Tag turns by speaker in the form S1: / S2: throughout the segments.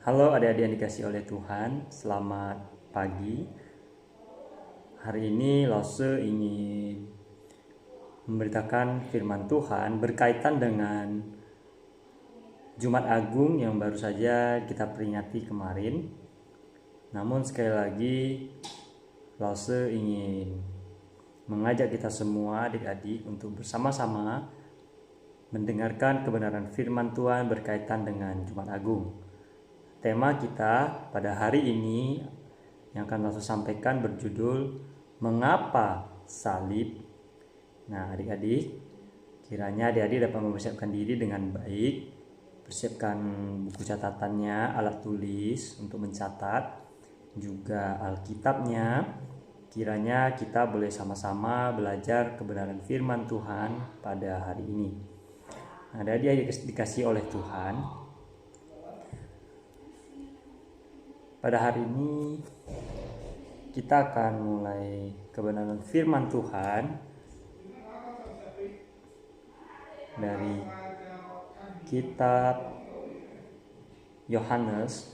S1: Halo adik-adik yang dikasih oleh Tuhan, selamat pagi. Hari ini Lose ingin memberitakan firman Tuhan berkaitan dengan Jumat Agung yang baru saja kita peringati kemarin. Namun sekali lagi Lose ingin mengajak kita semua adik-adik untuk bersama-sama mendengarkan kebenaran firman Tuhan berkaitan dengan Jumat Agung. Tema kita pada hari ini yang akan Lose sampaikan berjudul Mengapa Salib? Nah, adik-adik, kiranya adik-adik dapat mempersiapkan diri dengan baik, persiapkan buku catatannya, alat tulis untuk mencatat, juga Alkitabnya. Kiranya kita boleh sama-sama belajar kebenaran firman Tuhan pada hari ini. Nah, adik-adik dikasih oleh Tuhan. Pada hari ini kita akan mulai kebenaran firman Tuhan dari kitab Yohanes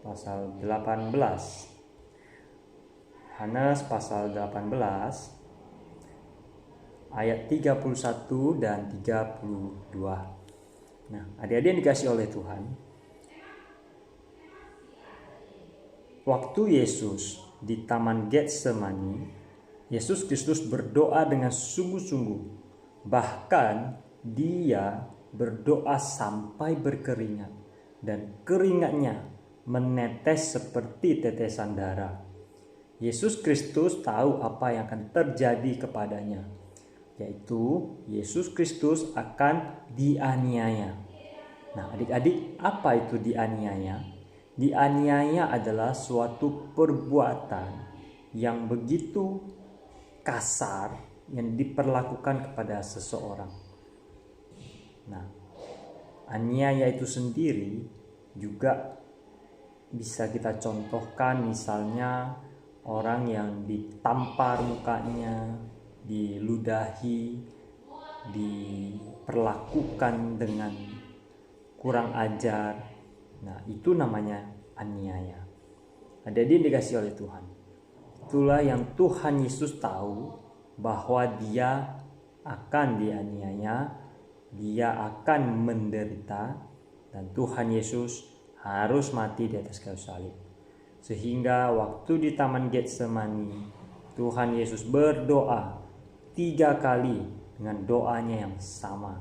S1: pasal 18. Yohanes pasal 18 ayat 31 dan 32. Nah, adik-adik yang dikasih oleh Tuhan, waktu Yesus di Taman Getsemani, Yesus Kristus berdoa dengan sungguh-sungguh. Bahkan dia berdoa sampai berkeringat, dan keringatnya menetes seperti tetesan darah. Yesus Kristus tahu apa yang akan terjadi kepadanya, yaitu Yesus Kristus akan dianiaya. Nah, adik-adik, apa itu dianiaya? Dianiaya adalah suatu perbuatan yang begitu kasar yang diperlakukan kepada seseorang. Nah, aniaya itu sendiri juga bisa kita contohkan, misalnya orang yang ditampar mukanya, diludahi, diperlakukan dengan kurang ajar. Nah, itu namanya aniaya. Adik-adik dikasih oleh Tuhan. Itulah yang Tuhan Yesus tahu, bahwa dia akan dianiaya, dia akan menderita, dan Tuhan Yesus harus mati di atas kayu salib. Sehingga waktu di Taman Getsemani, Tuhan Yesus berdoa 3 kali dengan doanya yang sama.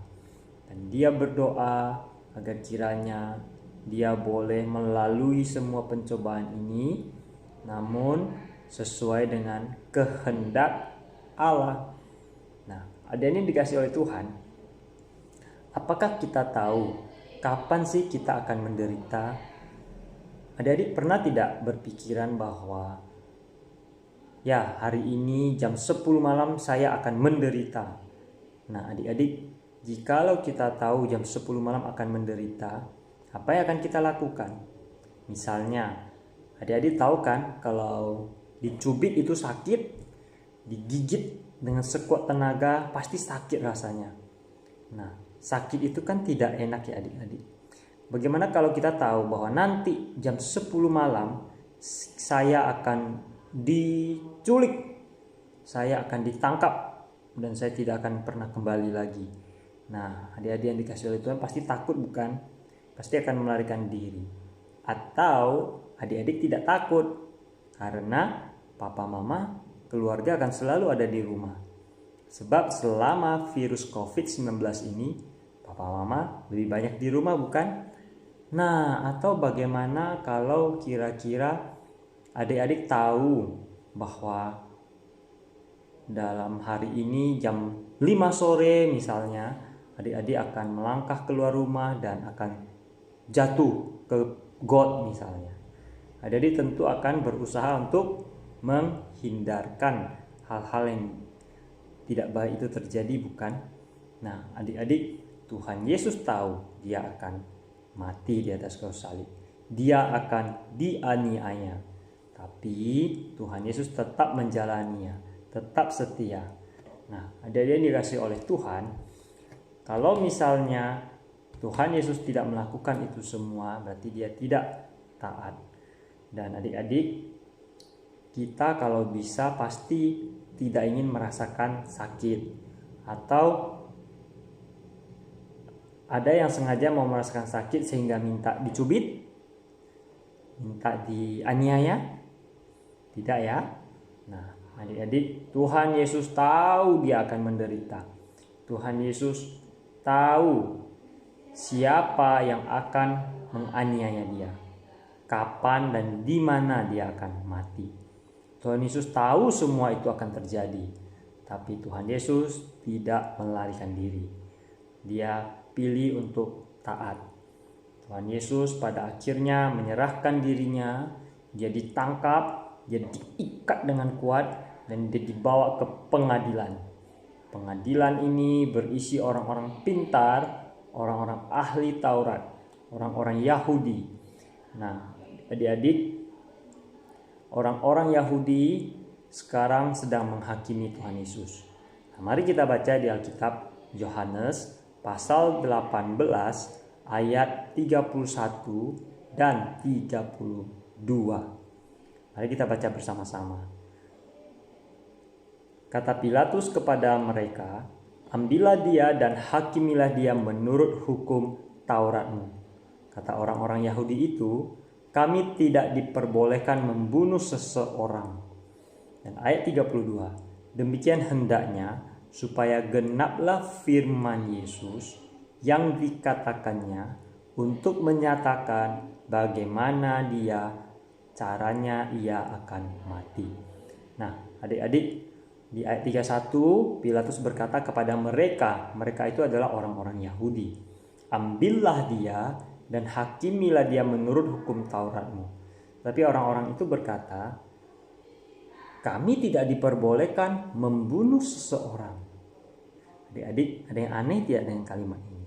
S1: Dan dia berdoa agar kiranya dia boleh melalui semua pencobaan ini, namun sesuai dengan kehendak Allah. Nah, ada ini dikasih oleh Tuhan. Apakah kita tahu kapan sih kita akan menderita? Adik-adik pernah tidak berpikiran bahwa ya, hari ini jam 10 malam saya akan menderita? Nah, adik-adik, jikalau kita tahu jam 10 malam akan menderita, apa yang akan kita lakukan? Misalnya, adik-adik tahu kan kalau dicubit itu sakit, digigit dengan sekuat tenaga pasti sakit rasanya. Nah, sakit itu kan tidak enak ya adik-adik. Bagaimana kalau kita tahu bahwa nanti jam 10 malam saya akan diculik, saya akan ditangkap, dan saya tidak akan pernah kembali lagi. Nah, adik-adik yang dikasih oleh Tuhan pasti takut, bukan? Pasti akan melarikan diri. Atau adik-adik tidak takut karena papa mama, keluarga akan selalu ada di rumah. Sebab selama virus COVID-19 ini, papa mama lebih banyak di rumah, bukan? Nah, atau bagaimana kalau kira-kira adik-adik tahu bahwa dalam hari ini jam 5 sore misalnya, adik-adik akan melangkah keluar rumah dan akan jatuh ke got misalnya. Adik-adik tentu akan berusaha untuk menghindarkan hal-hal yang tidak baik itu terjadi, bukan? Nah, adik-adik, Tuhan Yesus tahu dia akan mati di atas kayu salib. Dia akan dianiaya. Tapi Tuhan Yesus tetap menjalaninya, tetap setia. Nah, adik-adik yang dikasih oleh Tuhan, kalau misalnya Tuhan Yesus tidak melakukan itu semua, berarti dia tidak taat. Dan adik-adik, kita kalau bisa pasti tidak ingin merasakan sakit, atau ada yang sengaja mau merasakan sakit sehingga minta dicubit, minta dianiaya? Tidak ya. Nah, adik-adik, Tuhan Yesus tahu dia akan menderita. Tuhan Yesus tahu siapa yang akan menganiaya dia, kapan dan di mana dia akan mati. Tuhan Yesus tahu semua itu akan terjadi, tapi Tuhan Yesus tidak melarikan diri. Dia pilih untuk taat. Tuhan Yesus pada akhirnya menyerahkan dirinya, dia ditangkap, dia diikat dengan kuat, dan dia dibawa ke pengadilan. Pengadilan ini berisi orang-orang pintar, orang-orang ahli Taurat, orang-orang Yahudi. Nah, adik-adik, orang-orang Yahudi sekarang sedang menghakimi Tuhan Yesus. Nah, mari kita baca di Alkitab Yohanes pasal 18 ayat 31 dan 32. Mari kita baca bersama-sama. Kata Pilatus kepada mereka, "Ambillah dia dan hakimilah dia menurut hukum Tauratmu." Kata orang-orang Yahudi itu, "Kami tidak diperbolehkan membunuh seseorang." Dan ayat 32, "Demikian hendaknya supaya genaplah firman Yesus yang dikatakannya untuk menyatakan bagaimana caranya ia akan mati." Nah, adik-adik, di ayat 31 Pilatus berkata kepada mereka itu adalah orang-orang Yahudi, "Ambillah dia dan hakimilah dia menurut hukum Tauratmu." Tapi orang-orang itu berkata, "Kami tidak diperbolehkan membunuh seseorang." Adik-adik, ada yang aneh tidak dengan kalimat ini?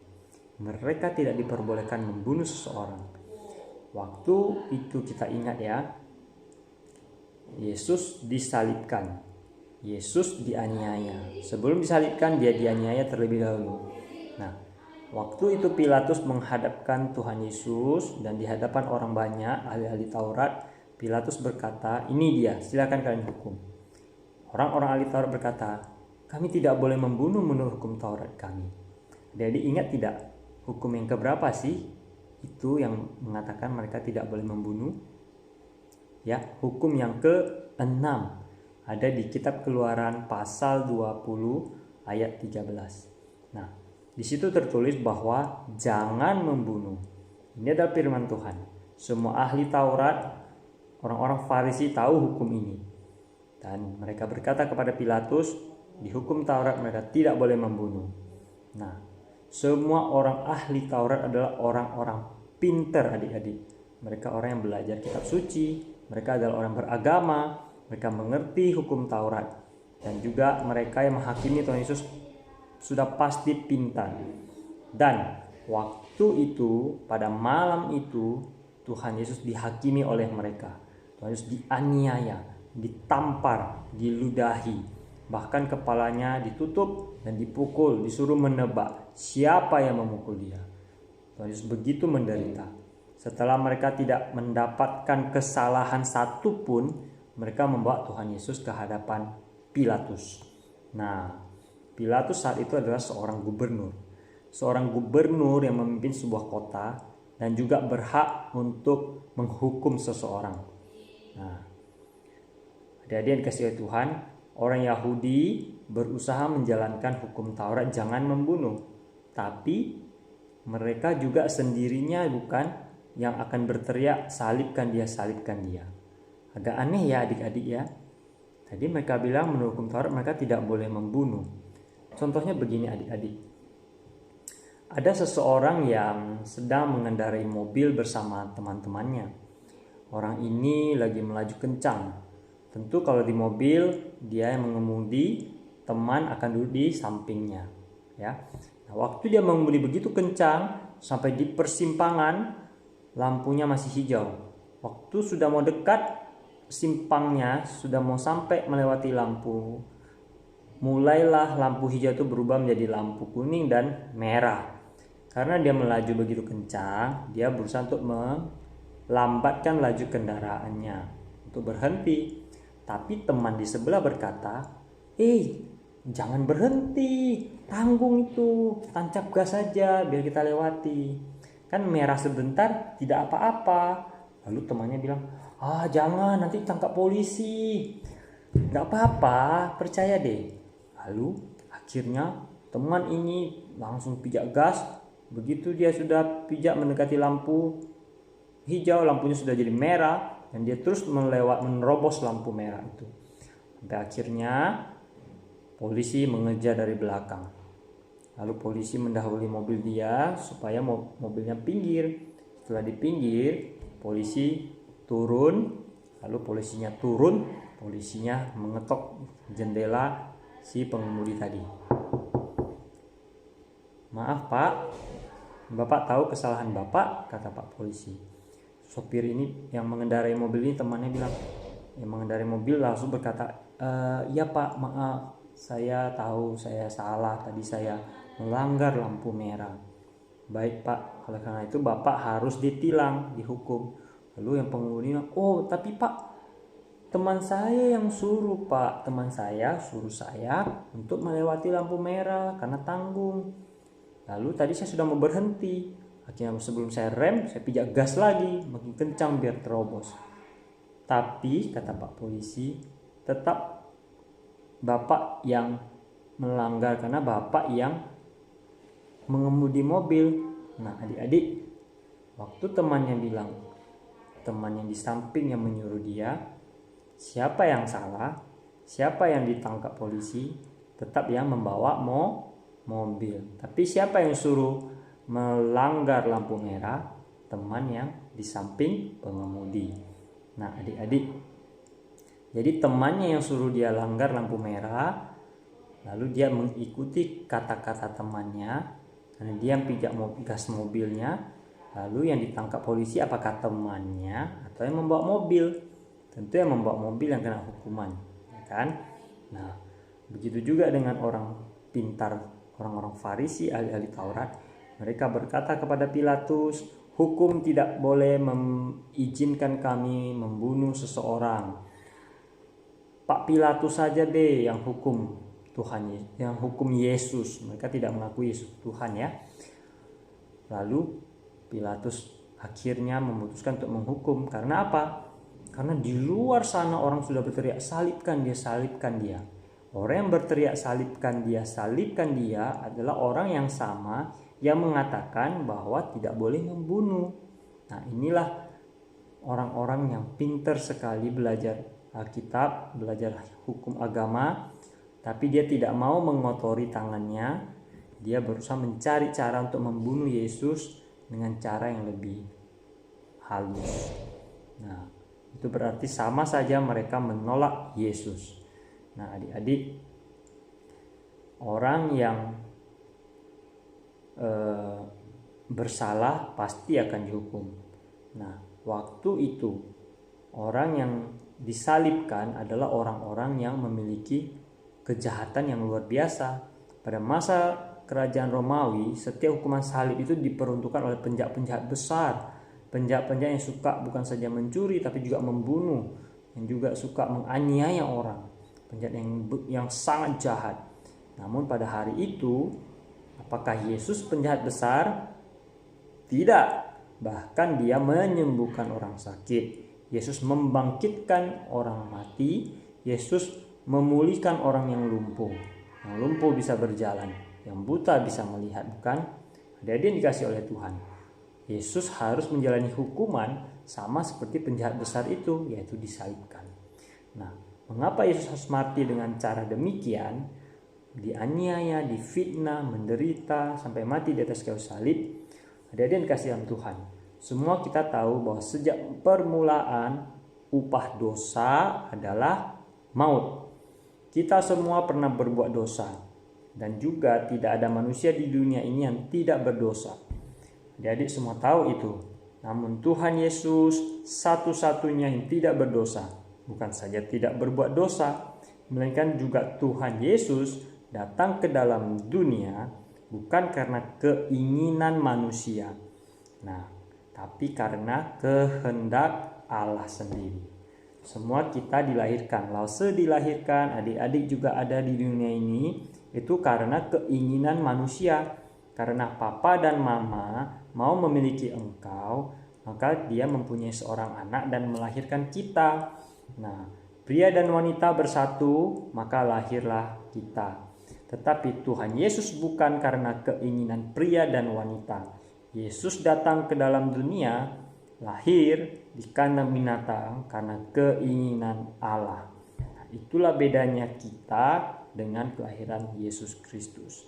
S1: Mereka tidak diperbolehkan membunuh seseorang. Waktu itu kita ingat ya, Yesus disalibkan, Yesus dianiaya. Sebelum disalibkan dia dianiaya terlebih dahulu. Nah, waktu itu Pilatus menghadapkan Tuhan Yesus dan di hadapan orang banyak ahli-ahli Taurat, Pilatus berkata, "Ini dia, silakan kalian hukum." Orang-orang ahli Taurat berkata, "Kami tidak boleh membunuh menurut hukum Taurat kami." Jadi ingat tidak, hukum yang keberapa sih itu yang mengatakan mereka tidak boleh membunuh? Ya, hukum yang ke-6 ada di kitab Keluaran pasal 20 ayat 13. Nah, di situ tertulis bahwa jangan membunuh. Ini adalah firman Tuhan. Semua ahli Taurat, orang-orang Farisi tahu hukum ini. Dan mereka berkata kepada Pilatus, di hukum Taurat mereka tidak boleh membunuh. Nah, semua orang ahli Taurat adalah orang-orang pintar, adik-adik. Mereka orang yang belajar kitab suci, mereka adalah orang beragama, mereka mengerti hukum Taurat, dan juga mereka yang menghakimi Tuhan Yesus sudah pasti pintar. Dan waktu itu, pada malam itu, Tuhan Yesus dihakimi oleh mereka. Tuhan Yesus dianiaya, ditampar, diludahi, bahkan kepalanya ditutup dan dipukul, disuruh menebak siapa yang memukul dia. Tuhan Yesus begitu menderita. Setelah mereka tidak mendapatkan kesalahan satupun, mereka membawa Tuhan Yesus ke hadapan Pilatus. Nah, Pilatus saat itu adalah seorang gubernur. Seorang gubernur yang memimpin sebuah kota dan juga berhak untuk menghukum seseorang. Nah, adik-adik yang dikasihi oleh Tuhan, orang Yahudi berusaha menjalankan hukum Taurat jangan membunuh. Tapi mereka juga sendirinya bukan yang akan berteriak salibkan dia, salibkan dia. Agak aneh ya adik-adik ya. Tadi mereka bilang menurut hukum Taurat mereka tidak boleh membunuh. Contohnya begini adik-adik. Ada seseorang yang sedang mengendarai mobil bersama teman-temannya. Orang ini lagi melaju kencang. Tentu kalau di mobil dia yang mengemudi, teman akan duduk di sampingnya. Ya. Nah, waktu dia mengemudi begitu kencang sampai di persimpangan, lampunya masih hijau. Waktu sudah mau dekat simpangnya, sudah mau sampai melewati lampu, mulailah lampu hijau itu berubah menjadi lampu kuning dan merah. Karena dia melaju begitu kencang, dia berusaha untuk lambatkan laju kendaraannya untuk berhenti. Tapi teman di sebelah berkata, jangan berhenti, tanggung itu, tancap gas saja biar kita lewati. Kan merah sebentar tidak apa-apa. Lalu temannya bilang, jangan, nanti tangkap polisi. Gak apa-apa, percaya deh. Lalu akhirnya teman ini langsung pijak gas. Begitu dia sudah pijak mendekati lampu hijau, lampunya sudah jadi merah, dan dia terus menerobos lampu merah itu. Sampai akhirnya polisi mengejar dari belakang. Lalu polisi mendahului mobil dia supaya mobilnya pinggir. Setelah di pinggir, polisi turun. Lalu polisinya mengetok jendela si pengemudi tadi. Maaf Pak, Bapak tahu kesalahan Bapak, kata Pak polisi. Sopir ini yang mengendarai mobil ini, temannya bilang, yang mengendarai mobil langsung berkata, iya Pak, maaf, saya tahu saya salah, tadi saya melanggar lampu merah. Baik Pak, oleh karena itu Bapak harus ditilang, dihukum. Lalu yang pengemudi, tapi Pak, teman saya yang suruh Pak, teman saya suruh saya untuk melewati lampu merah karena tanggung. Lalu tadi saya sudah mau berhenti, akhirnya sebelum saya rem, saya pijak gas lagi, makin kencang biar terobos. Tapi kata Pak polisi, tetap Bapak yang melanggar karena Bapak yang mengemudi mobil. Nah adik-adik, waktu temannya bilang, teman yang di samping yang menyuruh dia, siapa yang salah, siapa yang ditangkap polisi, tetap yang membawa mobil. Tapi siapa yang suruh melanggar lampu merah? Teman yang di samping pengemudi. Nah adik-adik, jadi temannya yang suruh dia langgar lampu merah, lalu dia mengikuti kata-kata temannya, karena dia pijak gas mobilnya. Lalu yang ditangkap polisi apakah temannya atau yang membawa mobil? Tentu yang membawa mobil yang kena hukuman, ya kan? Nah begitu juga dengan orang pintar, orang-orang Farisi, ahli-ahli Taurat. Mereka berkata kepada Pilatus, hukum tidak boleh mengizinkan kami membunuh seseorang. Pak Pilatus saja deh yang hukum Tuhan, yang hukum Yesus. Mereka tidak mengakui Yesus Tuhan ya. Lalu Pilatus akhirnya memutuskan untuk menghukum. Karena apa? Karena di luar sana orang sudah berteriak, salibkan dia, salibkan dia. Orang yang berteriak salibkan dia adalah orang yang sama yang mengatakan bahwa tidak boleh membunuh. Nah inilah orang-orang yang pintar sekali belajar Alkitab, belajar hukum agama, tapi dia tidak mau mengotori tangannya. Dia berusaha mencari cara untuk membunuh Yesus dengan cara yang lebih halus. Nah itu berarti sama saja mereka menolak Yesus. Nah adik-adik, orang yang bersalah pasti akan dihukum. Nah waktu itu orang yang disalibkan adalah orang-orang yang memiliki kejahatan yang luar biasa. Pada masa kerajaan Romawi, setiap hukuman salib itu diperuntukkan oleh penjahat-penjahat besar, penjahat-penjahat yang suka bukan saja mencuri tapi juga membunuh, yang juga suka menganiaya orang, penjahat yang sangat jahat. Namun pada hari itu, apakah Yesus penjahat besar? Tidak. Bahkan dia menyembuhkan orang sakit. Yesus membangkitkan orang mati. Yesus memulihkan orang yang lumpuh. Yang lumpuh bisa berjalan, yang buta bisa melihat, bukan? Ada yang dikasih oleh Tuhan. Yesus harus menjalani hukuman sama seperti penjahat besar itu, yaitu disalibkan. Nah, mengapa Yesus harus mati dengan cara demikian? Dianiaya, difitnah, menderita, sampai mati di atas kayu salib. Ada yang dikasih dalam Tuhan. Semua kita tahu bahwa sejak permulaan upah dosa adalah maut. Kita semua pernah berbuat dosa, dan juga tidak ada manusia di dunia ini yang tidak berdosa. Adik-adik semua tahu itu. Namun Tuhan Yesus satu-satunya yang tidak berdosa. Bukan saja tidak berbuat dosa, melainkan juga Tuhan Yesus datang ke dalam dunia bukan karena keinginan manusia. Nah, tapi karena kehendak Allah sendiri. Semua kita dilahirkan, Lause dilahirkan, adik-adik juga ada di dunia ini, itu karena keinginan manusia. Karena papa dan mama mau memiliki engkau, maka dia mempunyai seorang anak dan melahirkan kita. Nah, pria dan wanita bersatu, maka lahirlah kita. Tetapi Tuhan Yesus bukan karena keinginan pria dan wanita. Yesus datang ke dalam dunia, lahir di kandang binatang karena keinginan Allah. Nah, itulah bedanya kita dengan kelahiran Yesus Kristus.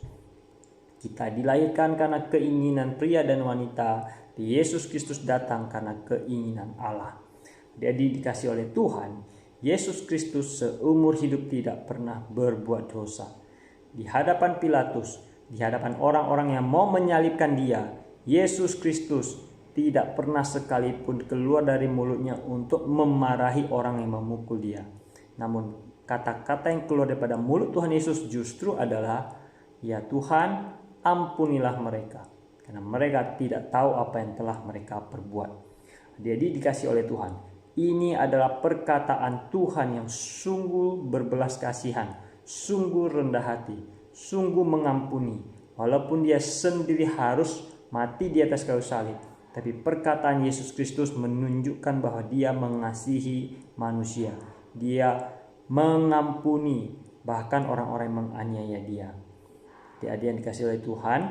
S1: Kita dilahirkan karena keinginan pria dan wanita. Yesus Kristus datang karena keinginan Allah. Jadi dikasih oleh Tuhan, Yesus Kristus seumur hidup tidak pernah berbuat dosa. Di hadapan Pilatus, di hadapan orang-orang yang mau menyalibkan dia, Yesus Kristus tidak pernah sekalipun keluar dari mulutnya untuk memarahi orang yang memukul dia. Namun kata-kata yang keluar daripada mulut Tuhan Yesus justru adalah, "Ya Tuhan, ampunilah mereka, karena mereka tidak tahu apa yang telah mereka perbuat." Jadi dikasih oleh Tuhan, ini adalah perkataan Tuhan yang sungguh berbelas kasihan, sungguh rendah hati, sungguh mengampuni. Walaupun dia sendiri harus mati di atas kayu salib, tapi perkataan Yesus Kristus menunjukkan bahwa dia mengasihi manusia. Dia mengampuni bahkan orang-orang yang menganiaya dia. Adik-adik yang dikasih oleh Tuhan,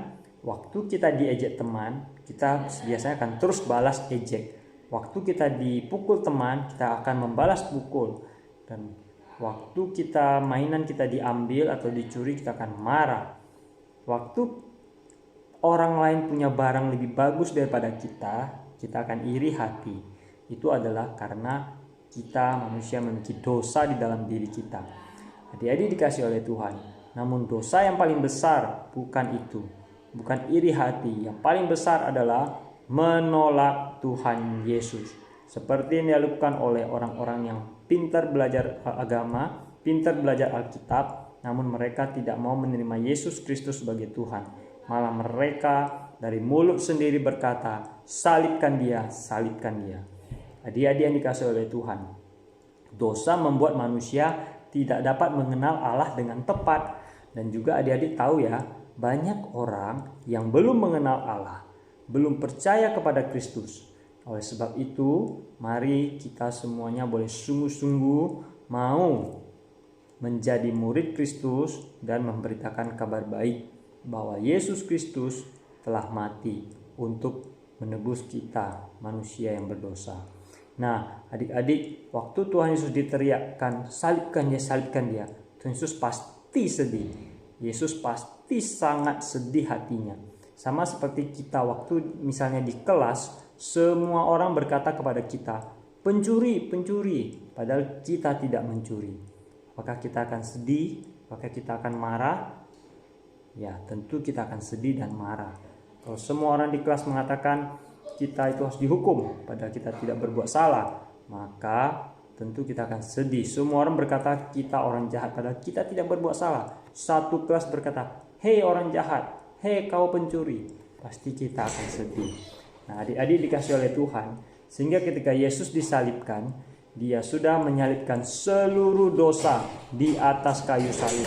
S1: waktu kita diejek teman, kita biasanya akan terus balas ejek. Waktu kita dipukul teman, kita akan membalas pukul. Dan waktu kita mainan kita diambil atau dicuri, kita akan marah. Waktu orang lain punya barang lebih bagus daripada kita akan iri hati. Itu adalah karena kita manusia memiliki dosa di dalam diri kita. Adik-adik dikasih oleh Tuhan. Namun dosa yang paling besar bukan itu. Bukan iri hati. Yang paling besar adalah menolak Tuhan Yesus. Seperti yang dilakukan oleh orang-orang yang pintar belajar agama, pintar belajar Alkitab, namun mereka tidak mau menerima Yesus Kristus sebagai Tuhan. Malah mereka dari mulut sendiri berkata, "Salibkan dia, salibkan dia." Adik-adik yang dikasihi oleh Tuhan, dosa membuat manusia tidak dapat mengenal Allah dengan tepat. Dan juga adik-adik tahu ya, banyak orang yang belum mengenal Allah, belum percaya kepada Kristus. Oleh sebab itu, mari kita semuanya boleh sungguh-sungguh mau menjadi murid Kristus dan memberitakan kabar baik bahwa Yesus Kristus telah mati untuk menebus kita, manusia yang berdosa. Nah, adik-adik, waktu Tuhan Yesus diteriakkan, "Salibkan dia, salibkan dia," Tuhan Yesus pasti sedih. Yesus pasti sangat sedih hatinya. Sama seperti kita waktu misalnya di kelas, semua orang berkata kepada kita, "Pencuri, pencuri," padahal kita tidak mencuri. Apakah kita akan sedih? Apakah kita akan marah? Ya, tentu kita akan sedih dan marah. Kalau semua orang di kelas mengatakan kita itu harus dihukum, padahal kita tidak berbuat salah, maka tentu kita akan sedih. Semua orang berkata kita orang jahat, padahal kita tidak berbuat salah. Satu kelas berkata, "Hei orang jahat, hei kau pencuri," pasti kita akan sedih. Nah, adik-adik dikasih oleh Tuhan, sehingga ketika Yesus disalibkan, dia sudah menyalibkan seluruh dosa di atas kayu salib.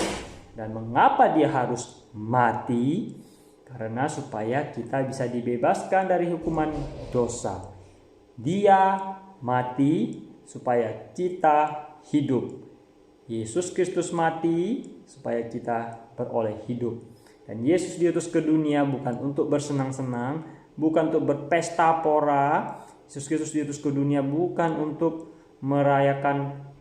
S1: Dan mengapa dia harus mati? Karena supaya kita bisa dibebaskan dari hukuman dosa. Dia mati supaya kita hidup. Yesus Kristus mati supaya kita beroleh hidup. Dan Yesus diutus ke dunia bukan untuk bersenang-senang, bukan untuk berpesta pora. Yesus Kristus diutus ke dunia bukan untuk merayakan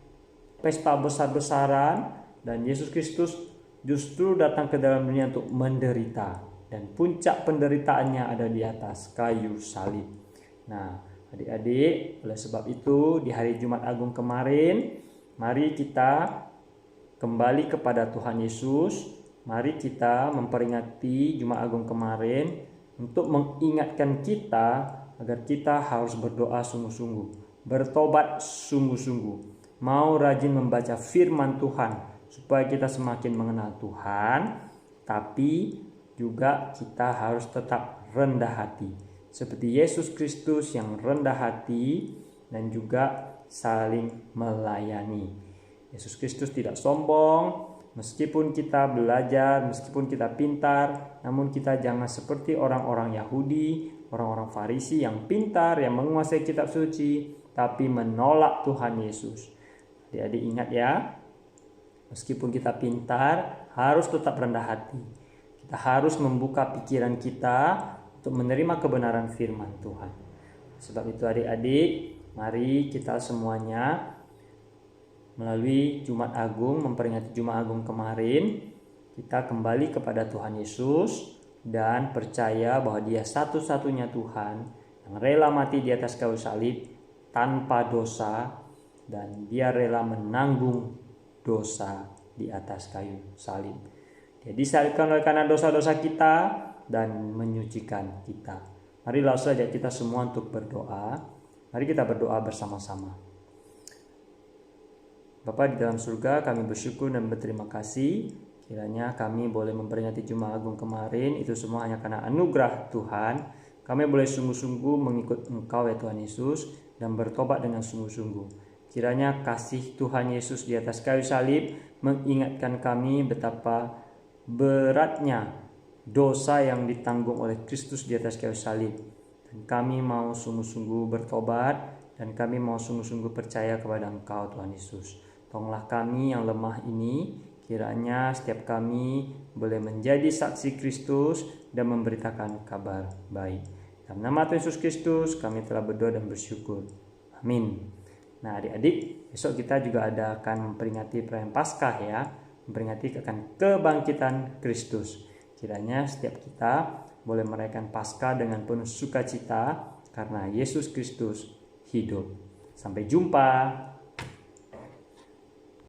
S1: pesta besar-besaran. Dan Yesus Kristus justru datang ke dalam dunia untuk menderita. Dan puncak penderitaannya ada di atas kayu salib. Nah, adik-adik, oleh sebab itu di hari Jumat Agung kemarin, mari kita kembali kepada Tuhan Yesus. Mari kita memperingati Jumat Agung kemarin untuk mengingatkan kita agar kita harus berdoa sungguh-sungguh, bertobat sungguh-sungguh, mau rajin membaca firman Tuhan supaya kita semakin mengenal Tuhan, tapi juga kita harus tetap rendah hati. seperti Yesus Kristus yang rendah hati dan juga saling melayani. Yesus Kristus tidak sombong, meskipun kita belajar, meskipun kita pintar, namun kita jangan seperti orang-orang Yahudi, orang-orang Farisi yang pintar, yang menguasai kitab suci, tapi menolak Tuhan Yesus. Adik-adik ingat ya, meskipun kita pintar, harus tetap rendah hati. Kita harus membuka pikiran kita untuk menerima kebenaran firman Tuhan. Sebab itu adik-adik, mari kita semuanya melalui Jumat Agung, memperingati Jumat Agung kemarin, kita kembali kepada Tuhan Yesus dan percaya bahwa Dia satu-satunya Tuhan yang rela mati di atas kayu salib tanpa dosa, dan Dia rela menanggung dosa di atas kayu salib. Dia disalibkan oleh karena dosa-dosa kita dan menyucikan kita. Mari langsung saja kita semua untuk berdoa. Mari kita berdoa bersama-sama. Bapa di dalam surga, kami bersyukur dan berterima kasih. Kiranya kami boleh memperingati Jumat Agung kemarin, itu semua hanya karena anugerah Tuhan. Kami boleh sungguh-sungguh mengikut Engkau ya Tuhan Yesus dan bertobat dengan sungguh-sungguh. Kiranya kasih Tuhan Yesus di atas kayu salib mengingatkan kami betapa beratnya dosa yang ditanggung oleh Kristus di atas kayu salib. Dan kami mau sungguh-sungguh bertobat dan kami mau sungguh-sungguh percaya kepada Engkau Tuhan Yesus. Tolonglah kami yang lemah ini, kiranya setiap kami boleh menjadi saksi Kristus dan memberitakan kabar baik. Dalam nama Tuhan Yesus Kristus kami telah berdoa dan bersyukur. Amin. Nah adik-adik, besok kita juga akan memperingati perayaan Paskah ya, memperingati akan kebangkitan Kristus. Kiranya setiap kita boleh merayakan Paskah dengan penuh sukacita karena Yesus Kristus hidup. Sampai jumpa.